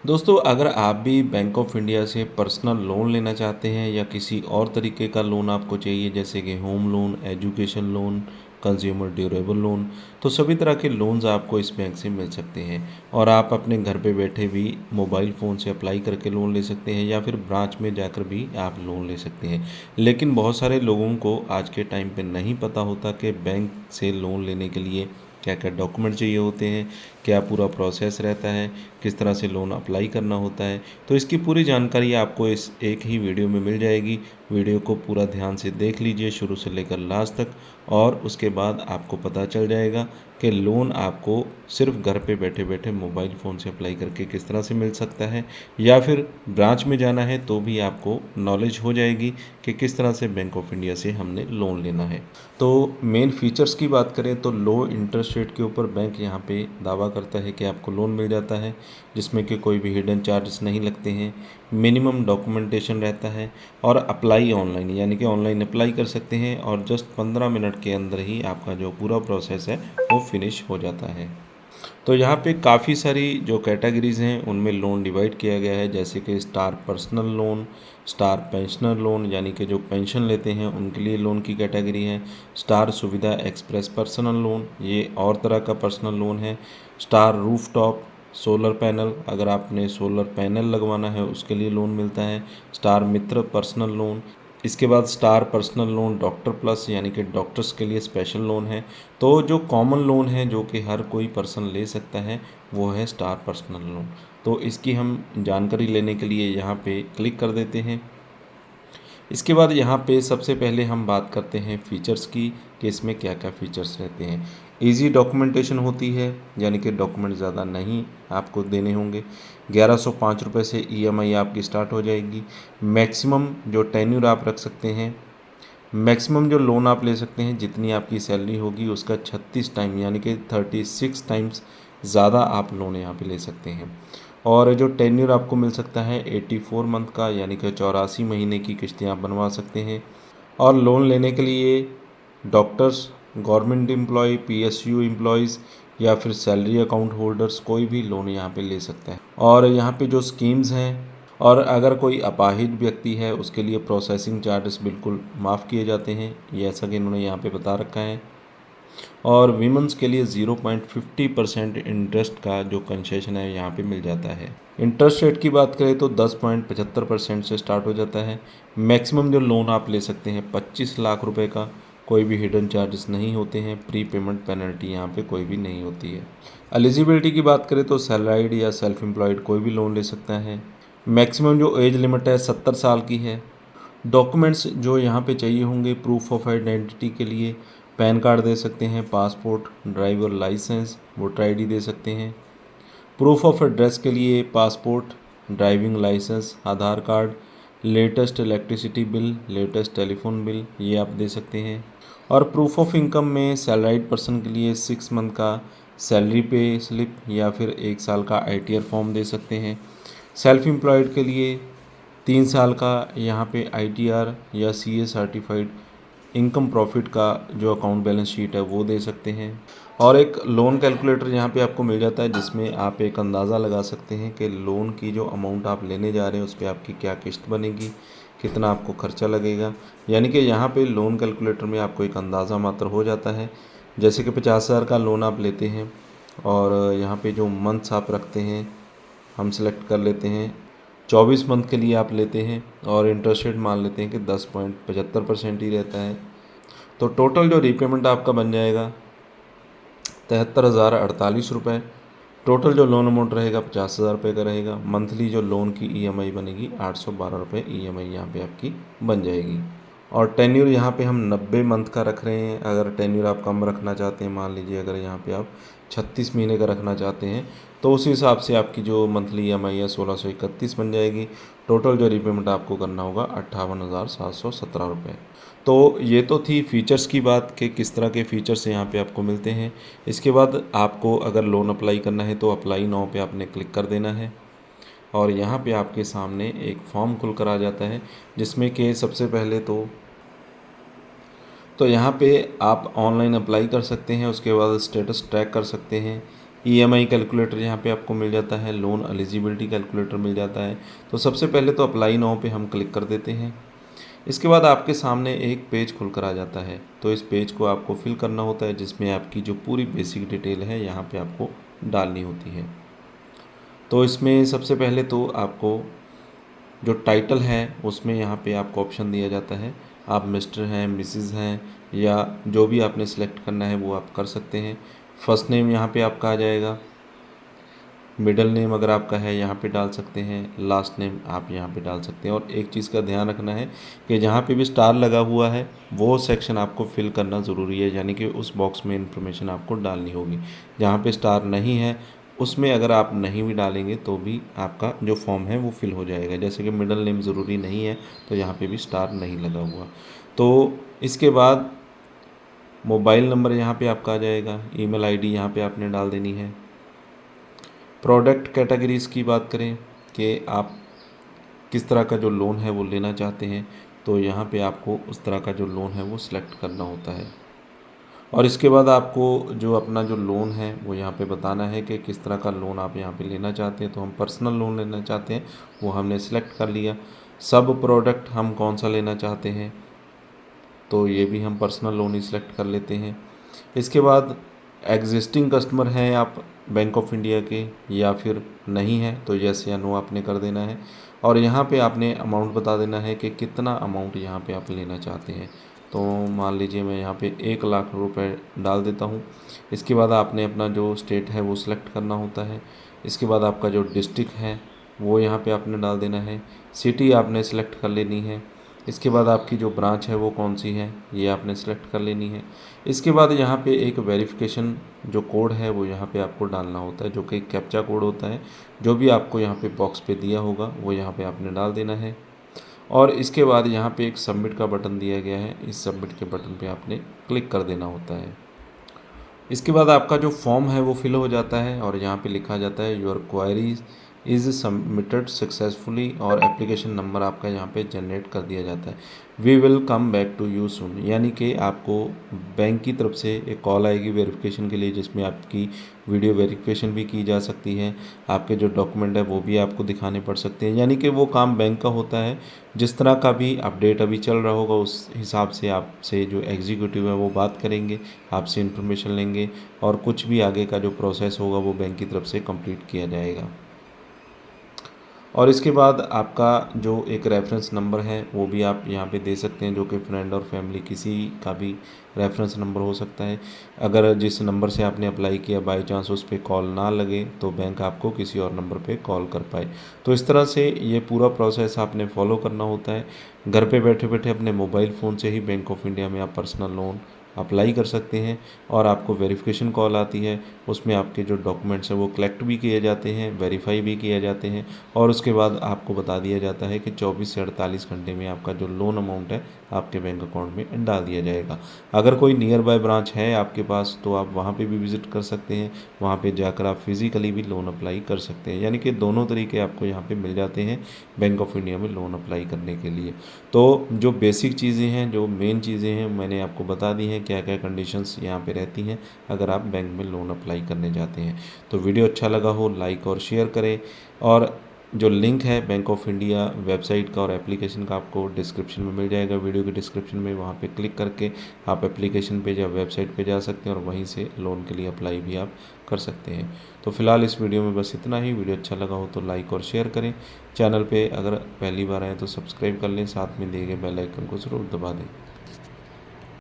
दोस्तों, अगर आप भी बैंक ऑफ इंडिया से पर्सनल लोन लेना चाहते हैं या किसी और तरीके का लोन आपको चाहिए जैसे कि home loan, education loan, consumer durable loan, तो सभी तरह के लोन्स आपको इस बैंक से मिल सकते हैं। और आप अपने घर पे बैठे भी मोबाइल फ़ोन से अप्लाई करके लोन ले सकते हैं या फिर ब्रांच में जाकर भी आप लोन ले सकते हैं। लेकिन बहुत सारे लोगों को आज के टाइम पे नहीं पता होता कि बैंक से लोन लेने के लिए क्या क्या डॉक्यूमेंट चाहिए होते हैं, क्या पूरा प्रोसेस रहता है, किस तरह से लोन अप्लाई करना होता है। तो इसकी पूरी जानकारी आपको इस एक ही वीडियो में मिल जाएगी। वीडियो को पूरा ध्यान से देख लीजिए शुरू से लेकर लास्ट तक, और उसके बाद आपको पता चल जाएगा कि लोन आपको सिर्फ घर पे बैठे बैठे मोबाइल फ़ोन से अप्लाई करके किस तरह से मिल सकता है, या फिर ब्रांच में जाना है तो भी आपको नॉलेज हो जाएगी कि किस तरह से बैंक ऑफ इंडिया से हमने लोन लेना है। तो मेन फीचर्स की बात करें तो लो इंटरेस्ट रेट के ऊपर बैंक यहाँ पे दावा करता है कि आपको लोन मिल जाता है, जिसमें कि कोई भी हिडन चार्जेस नहीं लगते हैं, मिनिमम डॉक्यूमेंटेशन रहता है, और अप्लाई ऑनलाइन यानी कि ऑनलाइन अप्लाई कर सकते हैं और जस्ट 15 मिनट के अंदर ही आपका जो पूरा प्रोसेस है वो फिनिश हो जाता है। तो यहाँ पे काफ़ी सारी जो कैटेगरीज़ हैं उनमें लोन डिवाइड किया गया है, जैसे कि star personal loan, star pensioner loan यानी कि जो पेंशन लेते हैं उनके लिए लोन की कैटेगरी है, स्टार सुविधा एक्सप्रेस पर्सनल लोन ये और तरह का पर्सनल लोन है, स्टार रूफटॉप सोलर पैनल अगर आपने सोलर पैनल लगवाना है उसके लिए लोन मिलता है, स्टार मित्र पर्सनल लोन। इसके बाद star personal loan doctor plus यानी कि डॉक्टर्स के लिए स्पेशल लोन है। तो जो कॉमन लोन है जो कि हर कोई पर्सन ले सकता है वो है स्टार पर्सनल लोन। तो इसकी हम जानकारी लेने के लिए यहाँ पे क्लिक कर देते हैं। इसके बाद यहाँ पे सबसे पहले हम बात करते हैं फ़ीचर्स की कि इसमें क्या क्या फ़ीचर्स रहते हैं। इजी डॉक्यूमेंटेशन होती है यानी कि डॉक्यूमेंट ज़्यादा नहीं आपको देने होंगे। 1105 रुपये से ईएमआई आपकी स्टार्ट हो जाएगी। मैक्सिमम जो टेन्यूर आप रख सकते हैं, मैक्सिमम जो लोन आप ले सकते हैं जितनी आपकी सैलरी होगी उसका 36 टाइम यानी कि 36 टाइम्स ज़्यादा आप लोन यहाँ पे ले सकते हैं। और जो टेन्यूर आपको मिल सकता है 84 मंथ का यानी कि 84 महीने की किस्तें आप बनवा सकते हैं। और लोन लेने के लिए doctors, government employ, PSU employees या फिर सैलरी अकाउंट होल्डर्स कोई भी लोन यहाँ पे ले सकता है। और यहाँ पे जो स्कीम्स हैं, और अगर कोई अपाहिज व्यक्ति है उसके लिए प्रोसेसिंग चार्जेस बिल्कुल माफ़ किए जाते हैं, ये ऐसा कि इन्होंने यहाँ पे बता रखा है। और वीमेंस के लिए 0.50% इंटरेस्ट का जो कंसेशन है यहाँ पे मिल जाता है। इंटरेस्ट रेट की बात करें तो 10.75% से स्टार्ट हो जाता है। मैक्सिमम जो लोन आप ले सकते हैं 25 लाख रुपए का, कोई भी हिडन चार्जेस नहीं होते हैं, प्री पेमेंट पेनल्टी यहाँ पे कोई भी नहीं होती है। एलिजिबिलिटी की बात करें तो सैलराइड या सेल्फ एम्प्लॉयड कोई भी लोन ले सकता है। मैक्सिमम जो एज लिमिट है 70 साल की है। डॉक्यूमेंट्स जो यहाँ पे चाहिए होंगे प्रूफ ऑफ आइडेंटिटी के लिए पैन कार्ड दे सकते हैं, passport, driver license, voter ID दे सकते हैं। प्रूफ ऑफ एड्रेस के लिए passport, driving license, Aadhaar card, latest electricity bill, latest telephone bill ये आप दे सकते हैं। और प्रूफ ऑफ इनकम में सैलराइड पर्सन के लिए 6 मंथ का सैलरी पे स्लिप या फिर 1 साल का आईटीआर फॉर्म दे सकते हैं। सेल्फ एम्प्लॉयड के लिए 3 साल का यहाँ पे आईटीआर या सीए सर्टिफाइड इनकम प्रॉफिट का जो अकाउंट बैलेंस शीट है वो दे सकते हैं। और एक लोन कैलकुलेटर यहाँ पे आपको मिल जाता है जिसमें आप एक अंदाज़ा लगा सकते हैं कि लोन की जो अमाउंट आप लेने जा रहे हैं उस पर आपकी क्या किस्त बनेगी, कितना आपको खर्चा लगेगा। यानी कि यहाँ पे लोन कैलकुलेटर में आपको एक अंदाज़ा मात्र हो जाता है। जैसे कि 50,000 का लोन आप लेते हैं और यहाँ पे जो मंथ्स आप रखते हैं हम सेलेक्ट कर लेते हैं, 24 मंथ के लिए आप लेते हैं और इंटरेस्ट रेट मान लेते हैं कि 10.75% ही रहता है। तो टोटल जो रीपेमेंट आपका बन जाएगा 73,048 रुपये। टोटल जो लोन अमाउंट रहेगा 50,000 रुपये का रहेगा। मंथली जो लोन की ईएमआई बनेगी 812 रुपये ईएमआई यहाँ पे आपकी बन जाएगी। और टेन्यूर यहाँ पे हम 90 मंथ का रख रहे हैं। अगर टेन्यूर आप कम रखना चाहते हैं, मान लीजिए अगर यहाँ पे आप 36 महीने का रखना चाहते हैं तो उस हिसाब से आपकी जो मंथली ईएमआई है 1631 बन जाएगी। टोटल जो रीपेमेंट आपको करना होगा 58,717 रुपये। तो ये तो थी फ़ीचर्स की बात कि किस तरह के फ़ीचर्स यहाँ पे आपको मिलते हैं। इसके बाद आपको अगर लोन अप्लाई करना है तो अप्लाई नाउ पे आपने क्लिक कर देना है और यहाँ पे आपके सामने एक फॉर्म खुल कर आ जाता है जिसमें कि सबसे पहले तो यहाँ पे आप ऑनलाइन अप्लाई कर सकते हैं। उसके बाद स्टेटस ट्रैक कर सकते हैं ईएमआई कैलकुलेटर यहाँ पे आपको मिल जाता है, लोन एलिजिबिलिटी कैलकुलेटर मिल जाता है। तो सबसे पहले तो अप्लाई नाउ पे हम क्लिक कर देते हैं। इसके बाद आपके सामने एक पेज खुलकर आ जाता है। तो इस पेज को आपको फिल करना होता है, जिसमें आपकी जो पूरी बेसिक डिटेल है यहाँ पे आपको डालनी होती है। तो इसमें सबसे पहले तो आपको जो टाइटल है उसमें यहाँ पे आपको ऑप्शन दिया जाता है, आप मिस्टर हैं, मिसिज़ हैं, या जो भी आपने सेलेक्ट करना है वो आप कर सकते हैं। फर्स्ट नेम यहाँ पे आपका आ जाएगा, मिडिल नेम अगर आपका है यहाँ पे डाल सकते हैं, लास्ट नेम आप यहाँ पे डाल सकते हैं। और एक चीज़ का ध्यान रखना है कि जहाँ पे भी स्टार लगा हुआ है वो सेक्शन आपको फिल करना ज़रूरी है, यानी कि उस बॉक्स में इन्फॉर्मेशन आपको डालनी होगी। जहाँ पे स्टार नहीं है उसमें अगर आप नहीं भी डालेंगे तो भी आपका जो फॉर्म है वो फिल हो जाएगा। जैसे कि मिडिल नेम ज़रूरी नहीं है तो यहाँ पे भी स्टार नहीं लगा हुआ। तो इसके बाद मोबाइल नंबर यहाँ पे आपका आ जाएगा, ईमेल आईडी यहाँ पे आपने डाल देनी है। प्रोडक्ट कैटेगरीज़ की बात करें कि आप किस तरह का जो लोन है वो लेना चाहते हैं, तो यहाँ पे आपको उस तरह का जो लोन है वो सिलेक्ट करना होता है। और इसके बाद आपको जो अपना जो लोन है वो यहाँ पे बताना है कि किस तरह का लोन आप यहाँ पे लेना चाहते हैं। तो हम पर्सनल लोन लेना चाहते हैं, वो हमने सेलेक्ट कर लिया। सब प्रोडक्ट हम कौन सा लेना चाहते हैं, तो ये भी हम पर्सनल लोन ही सिलेक्ट कर लेते हैं। इसके बाद एग्जिस्टिंग कस्टमर हैं आप बैंक ऑफ इंडिया के या फिर नहीं है, तो येस या नो आपने कर देना है। और यहाँ पे आपने अमाउंट बता देना है कि कितना अमाउंट यहाँ पे आप लेना चाहते हैं। तो मान लीजिए मैं यहाँ पे 1 लाख रुपए डाल देता हूँ। इसके बाद आपने अपना जो स्टेट है वो सिलेक्ट करना होता है। इसके बाद आपका जो डिस्ट्रिक्ट है वो यहाँ पे आपने डाल देना है, सिटी आपने सेलेक्ट कर लेनी है। इसके बाद आपकी जो ब्रांच है वो कौन सी है ये आपने सेलेक्ट कर लेनी है। इसके बाद यहाँ पे एक वेरिफिकेशन जो कोड है वो यहाँ पे आपको डालना होता है, जो कि कैप्चा कोड होता है। जो भी आपको यहाँ पे बॉक्स पे दिया होगा वो यहाँ पे आपने डाल देना है। और इसके बाद यहाँ पे एक सबमिट का बटन दिया गया है, इस सबमिट के बटन पे आपने क्लिक कर देना होता है। इसके बाद आपका जो फॉर्म है वो फिल हो जाता है और यहाँ पे लिखा जाता है your queries is submitted successfully, और एप्लीकेशन नंबर आपका यहाँ पे जनरेट कर दिया जाता है। We will come back to you soon, यानी कि आपको बैंक की तरफ से एक कॉल आएगी वेरिफिकेशन के लिए, जिसमें आपकी वीडियो वेरिफिकेशन भी की जा सकती है, आपके जो डॉक्यूमेंट है वो भी आपको दिखाने पड़ सकते हैं। यानी कि वो काम बैंक का होता है। जिस तरह का भी अपडेट अभी चल रहा होगा उस हिसाब से आपसे जो एग्जीक्यूटिव है वो बात करेंगे, आपसे इन्फॉर्मेशन लेंगे, और कुछ भी आगे का जो प्रोसेस होगा वो बैंक की तरफ से कंप्लीट किया जाएगा। और इसके बाद आपका जो एक रेफरेंस नंबर है वो भी आप यहाँ पे दे सकते हैं, जो कि फ्रेंड और फैमिली किसी का भी रेफरेंस नंबर हो सकता है। अगर जिस नंबर से आपने अप्लाई किया बाई चांस उस पर कॉल ना लगे तो बैंक आपको किसी और नंबर पे कॉल कर पाए। तो इस तरह से ये पूरा प्रोसेस आपने फॉलो करना होता है। घर पे बैठे बैठे अपने मोबाइल फ़ोन से ही बैंक ऑफ इंडिया में आप पर्सनल लोन अप्लाई कर सकते हैं। और आपको वेरिफिकेशन कॉल आती है, उसमें आपके जो डॉक्यूमेंट्स हैं वो कलेक्ट भी किए जाते हैं, वेरीफाई भी किए जाते हैं, और उसके बाद आपको बता दिया जाता है कि 24 से 48 घंटे में आपका जो लोन अमाउंट है आपके बैंक अकाउंट में डाल दिया जाएगा। अगर कोई नियर बाय ब्रांच है आपके पास तो आप वहाँ पे भी विज़िट कर सकते हैं, वहाँ पे जाकर आप फिज़िकली भी लोन अप्लाई कर सकते हैं। यानी कि दोनों तरीके आपको यहाँ पे मिल जाते हैं बैंक ऑफ इंडिया में लोन अप्लाई करने के लिए। तो जो बेसिक चीज़ें हैं, जो मेन चीज़ें हैं मैंने आपको बता दी हैं, क्या क्या कंडीशंस यहाँ पे रहती हैं अगर आप बैंक में लोन अप्लाई करने जाते हैं। तो वीडियो अच्छा लगा हो लाइक और शेयर करें, और जो लिंक है बैंक ऑफ इंडिया वेबसाइट का और एप्लीकेशन का आपको डिस्क्रिप्शन में मिल जाएगा, वीडियो के डिस्क्रिप्शन में। वहाँ पे क्लिक करके आप एप्लीकेशन पे या वेबसाइट पे जा सकते हैं और वहीं से लोन के लिए अप्लाई भी आप कर सकते हैं। तो फिलहाल इस वीडियो में बस इतना ही। वीडियो अच्छा लगा हो तो लाइक और शेयर करें। चैनल पे अगर पहली बार आए तो सब्सक्राइब कर लें, साथ में दिए गए बेल आइकन को ज़रूर दबा दें।